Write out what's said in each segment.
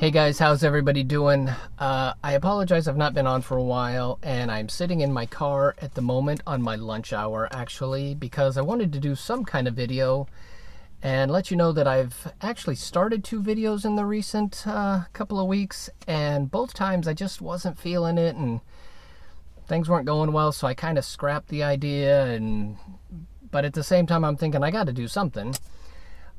Hey guys, how's everybody doing? I apologize, I've not been on for a while, and I'm sitting in my car at the moment on my lunch hour, actually, because I wanted to do some kind of video and let you know that I've actually started 2 videos in the recent couple of weeks, and both times I just wasn't feeling it and things weren't going well, so I kind of scrapped the idea, but at the same time I'm thinking I got to do something.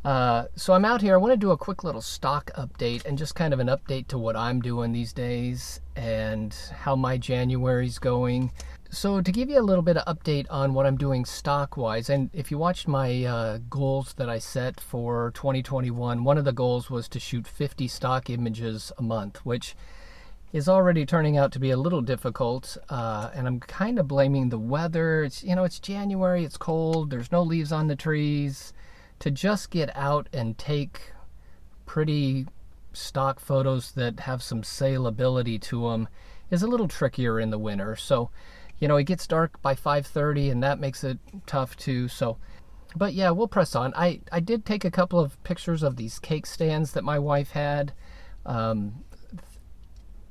So I'm out here. I want to do a quick little stock update and just kind of an update to what I'm doing these days and how my January's going. So to give you a little bit of update on what I'm doing stock wise, and if you watched my goals that I set for 2021, one of the goals was to shoot 50 stock images a month, which is already turning out to be a little difficult, and I'm kind of blaming the weather. It's January, it's cold, there's no leaves on the trees. To just get out and take pretty stock photos that have some saleability to them is a little trickier in the winter. So, it gets dark by 5:30 and that makes it tough too. So, but yeah, we'll press on. I did take a couple of pictures of these cake stands that my wife had.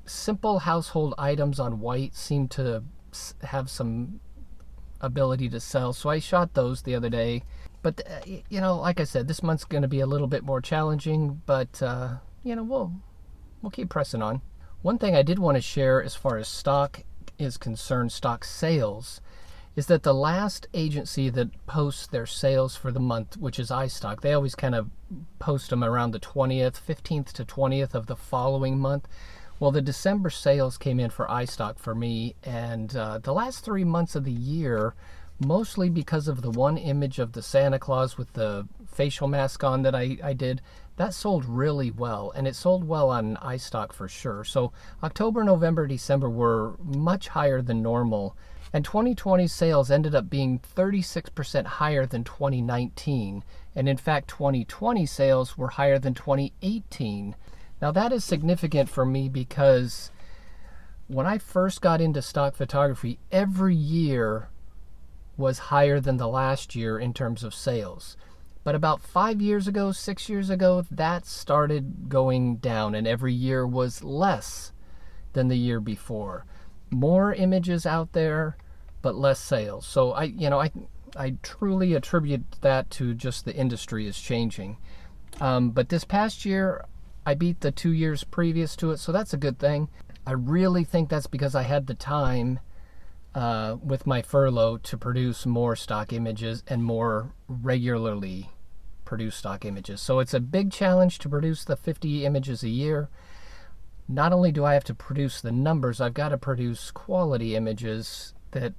Simple household items on white seem to have some ability to sell. So I shot those the other day. But, like I said, this month's going to be a little bit more challenging, but, we'll keep pressing on. One thing I did want to share as far as stock is concerned, stock sales, is that the last agency that posts their sales for the month, which is iStock, they always kind of post them around the 15th to 20th of the following month. Well, the December sales came in for iStock for me, and the last 3 months of the year, mostly because of the one image of the Santa Claus with the facial mask on that I did, that sold really well, and it sold well on iStock for sure. So October, November, December were much higher than normal, and 2020 sales ended up being 36% higher than 2019, and in fact 2020 sales were higher than 2018. Now that is significant for me because when I first got into stock photography, every year was higher than the last year in terms of sales. But about 5 years ago, 6 years ago, that started going down, and every year was less than the year before. More images out there, but less sales. So I truly attribute that to just the industry is changing. But this past year, I beat the 2 years previous to it, so that's a good thing. I really think that's because I had the time with my furlough to produce more stock images and more regularly produce stock images. So it's a big challenge to produce the 50 images a year. Not only do I have to produce the numbers, I've got to produce quality images that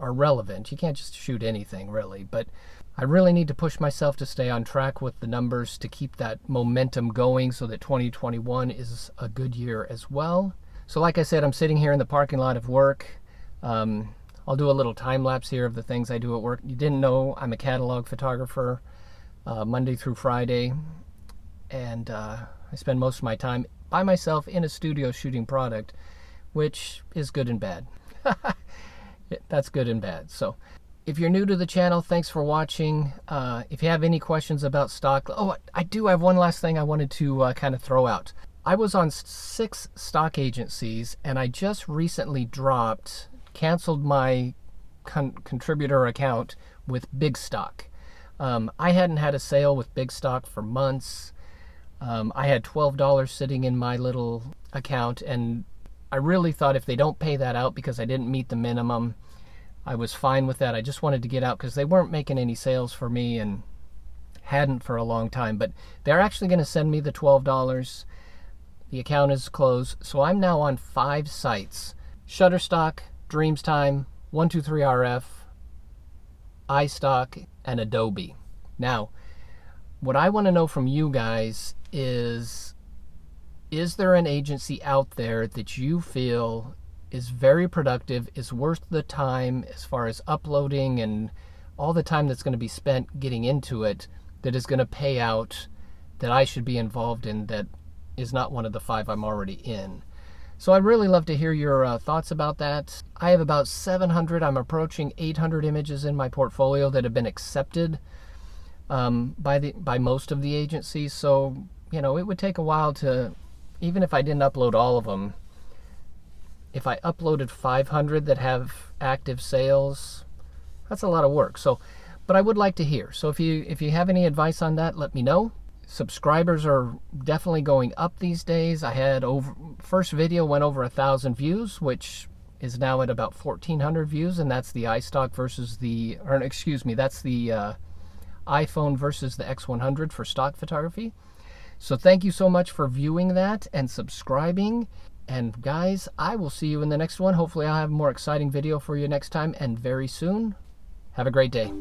are relevant. You can't just shoot anything really, but I really need to push myself to stay on track with the numbers to keep that momentum going so that 2021 is a good year as well. So like I said, I'm sitting here in the parking lot of work. I'll do a little time lapse here of the things I do at work. You didn't know I'm a catalog photographer, Monday through Friday, and I spend most of my time by myself in a studio shooting product, which is good and bad. That's good and bad. So if you're new to the channel, thanks for watching. If you have any questions about stock, I do have one last thing I wanted to kind of throw out. I was on 6 stock agencies, and I just recently canceled my contributor account with Big Stock. I hadn't had a sale with Big Stock for months. I had $12 sitting in my little account, and I really thought if they don't pay that out because I didn't meet the minimum, I was fine with that. I just wanted to get out because they weren't making any sales for me and hadn't for a long time. But they're actually going to send me the $12. The account is closed, so I'm now on 5 sites: Shutterstock, Dreamstime, 123RF, iStock, and Adobe. Now, what I want to know from you guys is there an agency out there that you feel is very productive, is worth the time as far as uploading and all the time that's going to be spent getting into it, that is going to pay out, that I should be involved in, that is not one of the 5 I'm already in? So I'd really love to hear your thoughts about that. I have about 700, I'm approaching 800 images in my portfolio that have been accepted by most of the agencies. So, it would take a while to even if I didn't upload all of them, if I uploaded 500 that have active sales, that's a lot of work. So, but I would like to hear. So if you have any advice on that, let me know. Subscribers are definitely going up these days. I had first video went over 1,000 views, which is now at about 1,400 views, and that's the iStock versus the, or excuse me, that's the iPhone versus the X100 for stock photography. So thank you so much for viewing that and subscribing. And guys, I will see you in the next one. Hopefully I'll have a more exciting video for you next time and very soon. Have a great day.